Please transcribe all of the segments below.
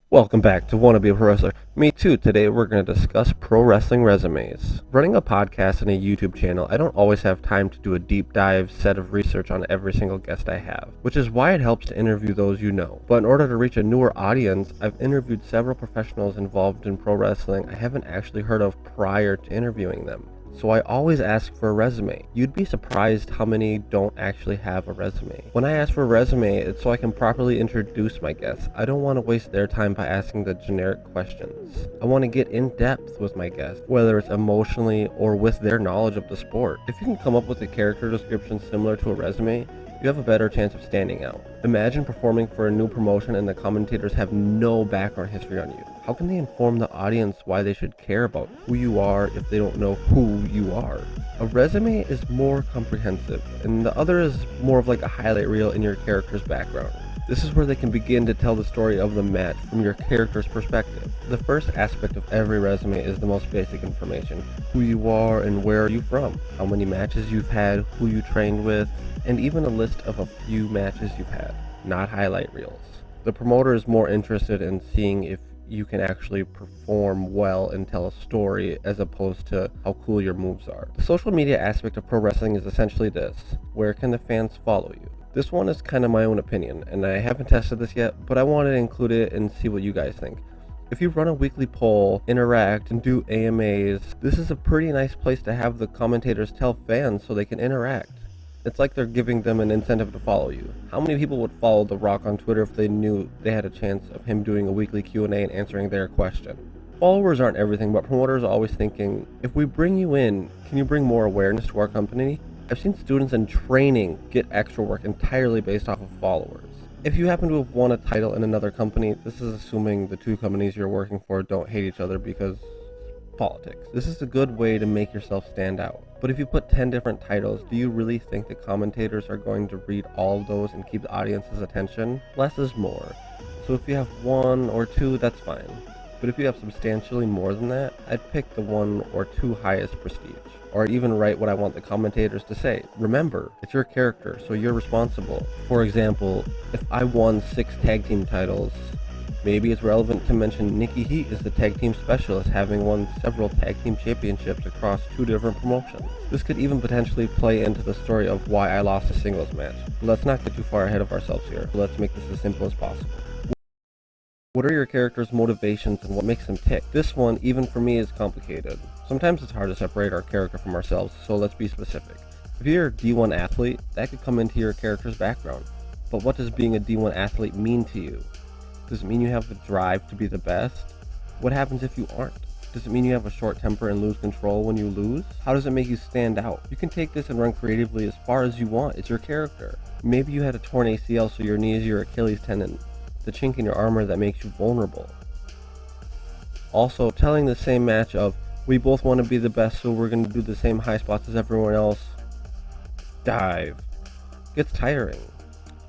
Welcome back to Wanna Be a Pro Wrestler. Me too. Today we're going to discuss pro wrestling resumes. Running a podcast and a YouTube channel, I don't always have time to do a deep dive set of research on every single guest I have, which is why it helps to interview those you know. But in order to reach a newer audience, I've interviewed several professionals involved in pro wrestling I haven't actually heard of prior to interviewing them. So I always ask for a resume. You'd be surprised how many don't actually have a resume. When I ask for a resume, it's so I can properly introduce my guests. I don't want to waste their time by asking the generic questions. I want to get in depth with my guests, whether it's emotionally or with their knowledge of the sport. If you can come up with a character description similar to a resume, you have a better chance of standing out. Imagine performing for a new promotion and the commentators have no background history on you. How can they inform the audience why they should care about who you are if they don't know who you are? A resume is more comprehensive, and the other is more of like a highlight reel in your character's background. This is where they can begin to tell the story of the match from your character's perspective. The first aspect of every resume is the most basic information: who you are and where are you from, how many matches you've had, who you trained with, and even a list of a few matches you've had, not highlight reels. The promoter is more interested in seeing if you can actually perform well and tell a story as opposed to how cool your moves are. The social media aspect of pro wrestling is essentially this: where can the fans follow you? This one is kind of my own opinion, and I haven't tested this yet, but I wanted to include it and see what you guys think. If you run a weekly poll, interact, and do AMAs, this is a pretty nice place to have the commentators tell fans so they can interact. It's like they're giving them an incentive to follow you. How many people would follow The Rock on Twitter if they knew they had a chance of him doing a weekly Q&A and answering their question? Followers aren't everything, but promoters are always thinking, if we bring you in, can you bring more awareness to our company? I've seen students in training get extra work entirely based off of followers. If you happen to have won a title in another company, this is assuming the two companies you're working for don't hate each other because politics. This is a good way to make yourself stand out. But if you put 10 different titles, do you really think the commentators are going to read all of those and keep the audience's attention? Less is more. So if you have one or two, that's fine. But if you have substantially more than that, I'd pick the one or two highest prestige. Or I'd even write what I want the commentators to say. Remember, it's your character, so you're responsible. For example, if I won 6 tag team titles, maybe it's relevant to mention Nikki Heat is the tag team specialist, having won several tag team championships across 2 different promotions. This could even potentially play into the story of why I lost a singles match. But let's not get too far ahead of ourselves here. Let's make this as simple as possible. What are your character's motivations and what makes them tick? This one, even for me, is complicated. Sometimes it's hard to separate our character from ourselves, so let's be specific. If you're a D1 athlete, that could come into your character's background. But what does being a D1 athlete mean to you? Does it mean you have the drive to be the best? What happens if you aren't? Does it mean you have a short temper and lose control when you lose? How does it make you stand out? You can take this and run creatively as far as you want. It's your character. Maybe you had a torn ACL, so your knee is your Achilles tendon, the chink in your armor that makes you vulnerable. Also, telling the same match of, we both want to be the best, so we're going to do the same high spots as everyone else, dive, gets tiring.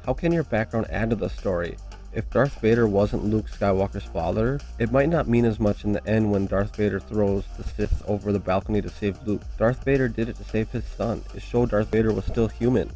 How can your background add to the story? If Darth Vader wasn't Luke Skywalker's father, it might not mean as much in the end when Darth Vader throws the Sith over the balcony to save Luke. Darth Vader did it to save his son. It showed Darth Vader was still human.